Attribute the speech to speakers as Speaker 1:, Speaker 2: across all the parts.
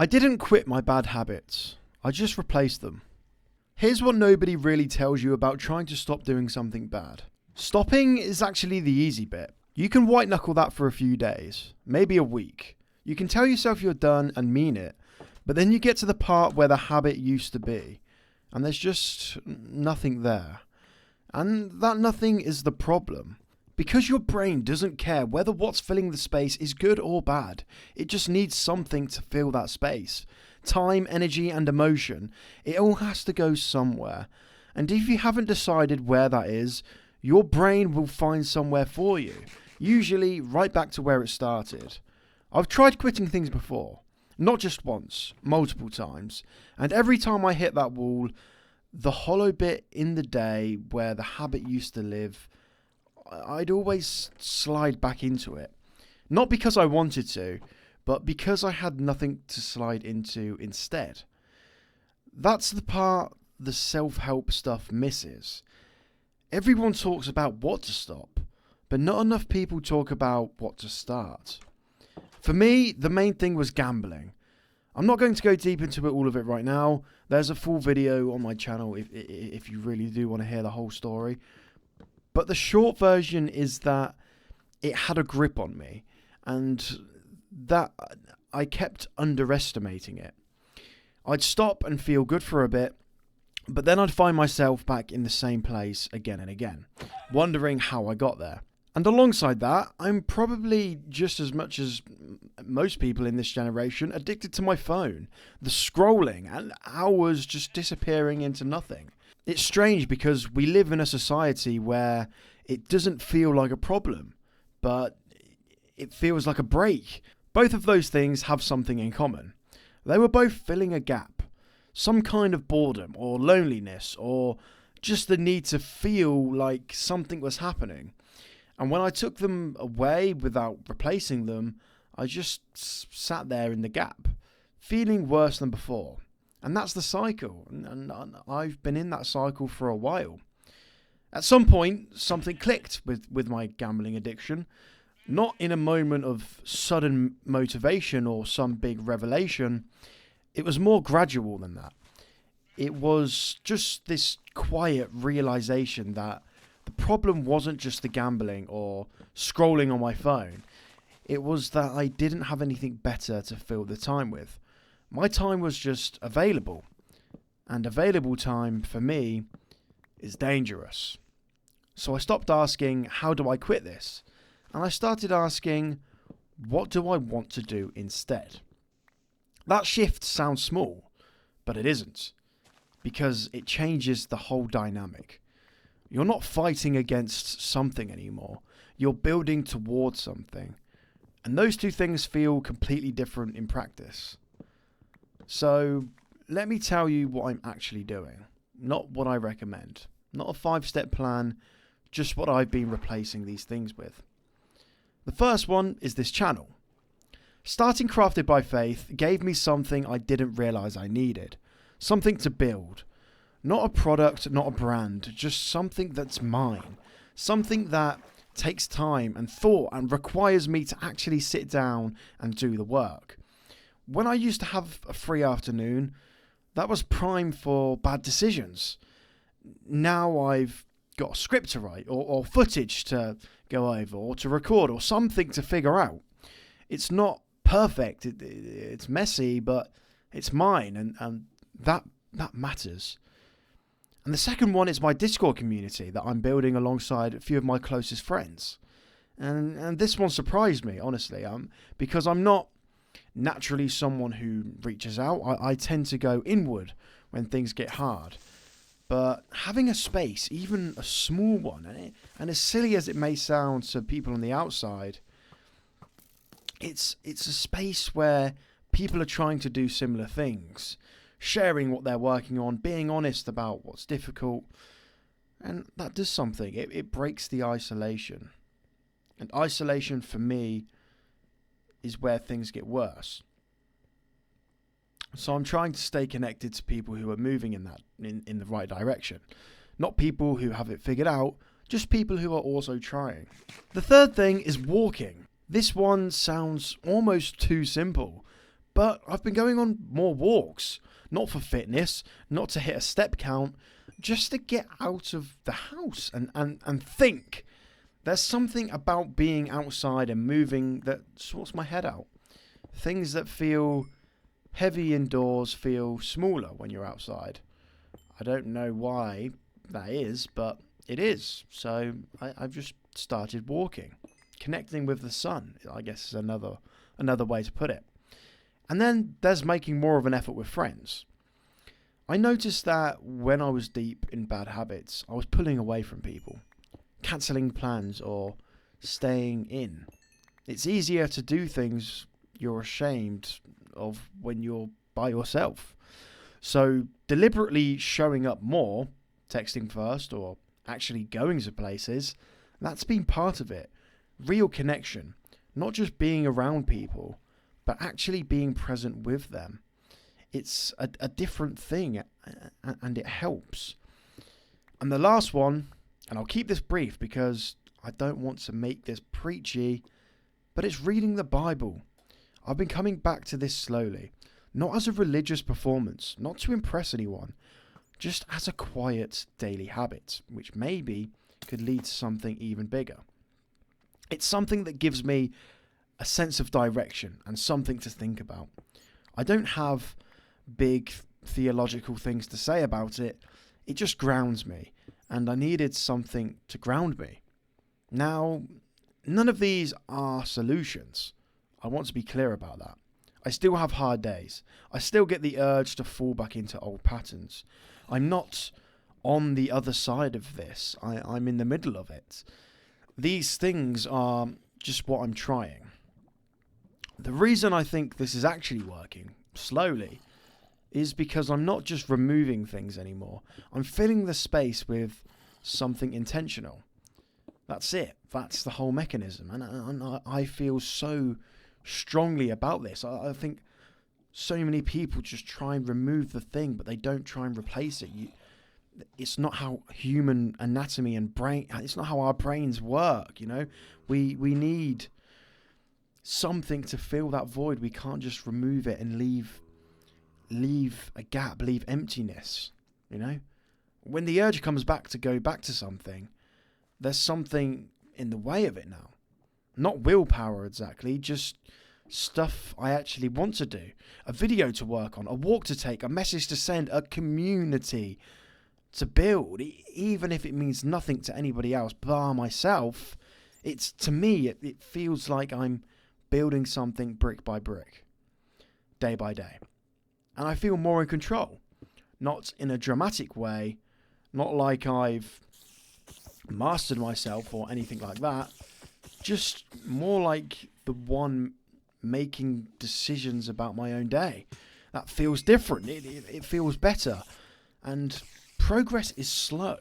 Speaker 1: I didn't quit my bad habits, I just replaced them. Here's what nobody really tells you about trying to stop doing something bad. Stopping is actually the easy bit. You can white knuckle that for a few days, maybe a week. You can tell yourself you're done and mean it, but then you get to the part where the habit used to be, and there's just nothing there. And that nothing is the problem. Because your brain doesn't care whether what's filling the space is good or bad, it just needs something to fill that space. Time, energy, and emotion, it all has to go somewhere. And if you haven't decided where that is, your brain will find somewhere for you, usually right back to where it started. I've tried quitting things before, not just once, multiple times, and every time I hit that wall, the hollow bit in the day where the habit used to live, I'd always slide back into it. Not because I wanted to, but because I had nothing to slide into instead. That's the part the self-help stuff misses. Everyone talks about what to stop, but not enough people talk about what to start. For me, the main thing was gambling. I'm not going to go deep into all of it right now. There's a full video on my channel if you really do want to hear the whole story. But the short version is that it had a grip on me, and that I kept underestimating it. I'd stop and feel good for a bit, but then I'd find myself back in the same place again and again, wondering how I got there. And alongside that, I'm probably just as much as most people in this generation addicted to my phone, the scrolling and hours just disappearing into nothing. It's strange because we live in a society where it doesn't feel like a problem, but it feels like a break. Both of those things have something in common. They were both filling a gap, some kind of boredom or loneliness or just the need to feel like something was happening. And when I took them away without replacing them, I just sat there in the gap, feeling worse than before. And that's the cycle, and I've been in that cycle for a while. At some point, something clicked with my gambling addiction, not in a moment of sudden motivation or some big revelation. It was more gradual than that. It was just this quiet realization that the problem wasn't just the gambling or scrolling on my phone. It was that I didn't have anything better to fill the time with. My time was just available, and available time for me is dangerous. So I stopped asking, how do I quit this? And I started asking, what do I want to do instead? That shift sounds small, but it isn't, because it changes the whole dynamic. You're not fighting against something anymore. You're building towards something. And those two things feel completely different in practice. So let me tell you what I'm actually doing, not what I recommend. Not a 5-step plan, just what I've been replacing these things with. The first one is this channel. Starting Crafted by Faith gave me something I didn't realise I needed. Something to build. Not a product, not a brand, just something that's mine. Something that takes time and thought and requires me to actually sit down and do the work. When I used to have a free afternoon, that was prime for bad decisions. Now I've got a script to write or footage to go over or to record or something to figure out. It's not perfect, it's messy, but it's mine, and that matters. And the second one is my Discord community that I'm building alongside a few of my closest friends. And this one surprised me, honestly, because I'm not naturally someone who reaches out. I tend to go inward when things get hard. But having a space, even a small one, and as silly as it may sound to people on the outside, it's a space where people are trying to do similar things, sharing what they're working on, being honest about what's difficult, and that does something. It breaks the isolation. And isolation for me is where things get worse. So I'm trying to stay connected to people who are moving in the right direction. Not people who have it figured out, just people who are also trying. The third thing is walking. This one sounds almost too simple, But I've been going on more walks, not for fitness, not to hit a step count, just to get out of the house and think. There's something about being outside and moving that sorts my head out. Things that feel heavy indoors feel smaller when you're outside. I don't know why that is, but it is. So I've just started walking. Connecting with the sun, I guess, is another way to put it. And then there's making more of an effort with friends. I noticed that when I was deep in bad habits, I was pulling away from people, cancelling plans or staying in. It's easier to do things you're ashamed of when you're by yourself. So deliberately showing up more, texting first or actually going to places, that's been part of it. Real connection, not just being around people, but actually being present with them. It's a different thing, and it helps. And the last one, and I'll keep this brief because I don't want to make this preachy, but it's reading the Bible. I've been coming back to this slowly, not as a religious performance, not to impress anyone, just as a quiet daily habit, which maybe could lead to something even bigger. It's something that gives me a sense of direction and something to think about. I don't have big theological things to say about it. It just grounds me, and I needed something to ground me. Now, none of these are solutions. I want to be clear about that. I still have hard days. I still get the urge to fall back into old patterns. I'm not on the other side of this. I'm in the middle of it. These things are just what I'm trying. The reason I think this is actually working, slowly, is because I'm not just removing things anymore. I'm filling the space with something intentional. That's it. That's the whole mechanism. And I feel so strongly about this. I think so many people just try and remove the thing, but they don't try and replace it. It's not how human anatomy and brain, it's not how our brains work, you know? We need something to fill that void. We can't just remove it and leave a gap, leave emptiness, you know? When the urge comes back to go back to something, there's something in the way of it now. Not willpower exactly, just stuff I actually want to do. A video to work on, a walk to take, a message to send, a community to build. Even if it means nothing to anybody else bar myself, it's, to me, it feels like I'm building something brick by brick, day by day. And I feel more in control. Not in a dramatic way, not like I've mastered myself or anything like that. Just more like the one making decisions about my own day. That feels different. It feels better. And progress is slow.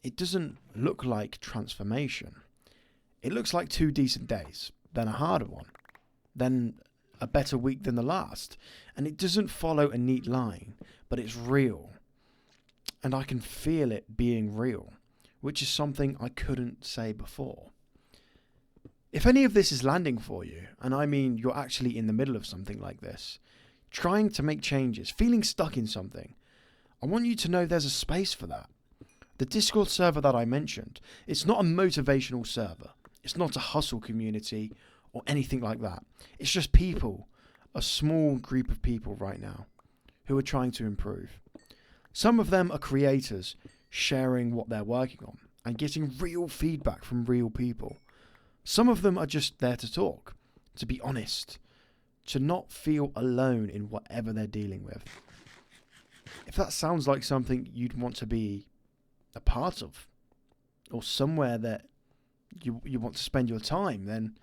Speaker 1: It doesn't look like transformation. It looks like 2 decent days, then a harder one, then a better week than the last. And it doesn't follow a neat line, but it's real. And I can feel it being real, which is something I couldn't say before. If any of this is landing for you, and I mean you're actually in the middle of something like this, trying to make changes, feeling stuck in something, I want you to know there's a space for that. The Discord server that I mentioned, it's not a motivational server. It's not a hustle community or anything like that. It's just people, a small group of people right now who are trying to improve. Some of them are creators sharing what they're working on and getting real feedback from real people. Some of them are just there to talk, to be honest, to not feel alone in whatever they're dealing with. If that sounds like something you'd want to be a part of, or somewhere that you want to spend your time, then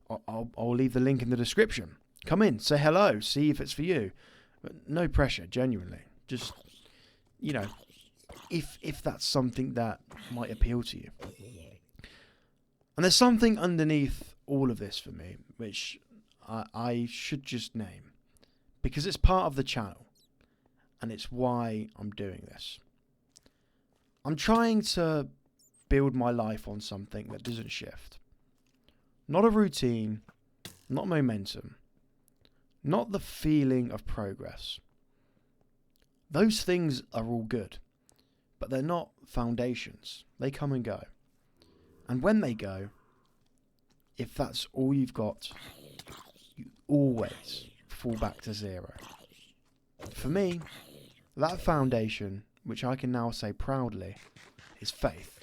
Speaker 1: I'll leave the link in the description. Come in, say hello, see if it's for you. But no pressure, genuinely. Just, you know, if that's something that might appeal to you. And there's something underneath all of this for me, which I should just name, because it's part of the channel, and it's why I'm doing this. I'm trying to build my life on something that doesn't shift. Not a routine, not momentum, not the feeling of progress. Those things are all good, but they're not foundations. They come and go. And when they go, if that's all you've got, you always fall back to zero. For me, that foundation, which I can now say proudly, is faith.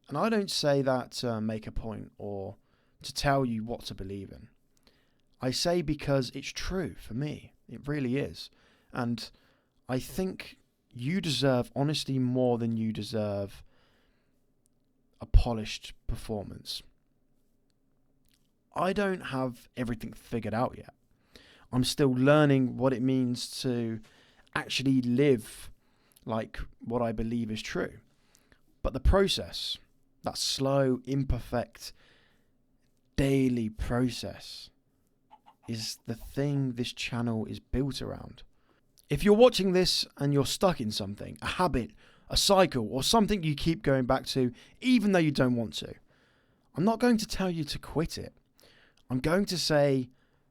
Speaker 1: And I don't say that to make a point or to tell you what to believe in. I say because it's true for me. It really is. And I think you deserve honesty more than you deserve a polished performance. I don't have everything figured out yet. I'm still learning what it means to actually live like what I believe is true. But the process, that slow, imperfect, daily process, is the thing this channel is built around. If you're watching this and you're stuck in something, a habit, a cycle, or something you keep going back to, even though you don't want to, I'm not going to tell you to quit it. I'm going to say,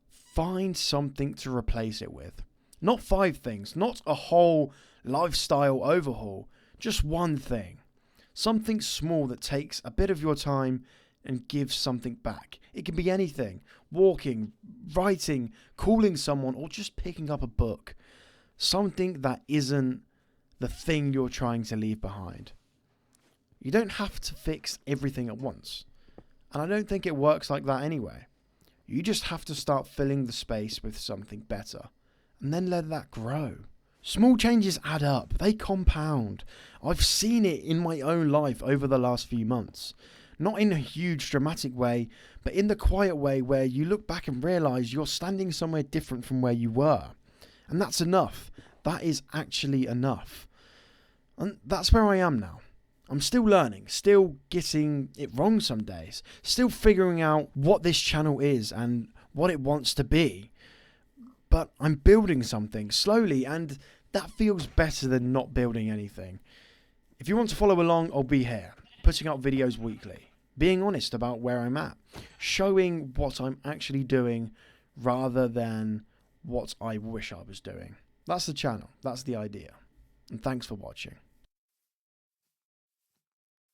Speaker 1: find something to replace it with. Not 5 things, not a whole lifestyle overhaul, just one thing. Something small that takes a bit of your time and gives something back. It can be anything. Walking, writing, calling someone, or just picking up a book. Something that isn't the thing you're trying to leave behind. You don't have to fix everything at once. And I don't think it works like that anyway. You just have to start filling the space with something better. And then let that grow. Small changes add up. They compound. I've seen it in my own life over the last few months. Not in a huge dramatic way, but in the quiet way where you look back and realise you're standing somewhere different from where you were. And that's enough. That is actually enough. And that's where I am now. I'm still learning, still getting it wrong some days, still figuring out what this channel is and what it wants to be. But I'm building something slowly, and that feels better than not building anything. If you want to follow along, I'll be here, putting up videos weekly, being honest about where I'm at, showing what I'm actually doing rather than what I wish I was doing. That's the channel. That's the idea. And thanks for watching.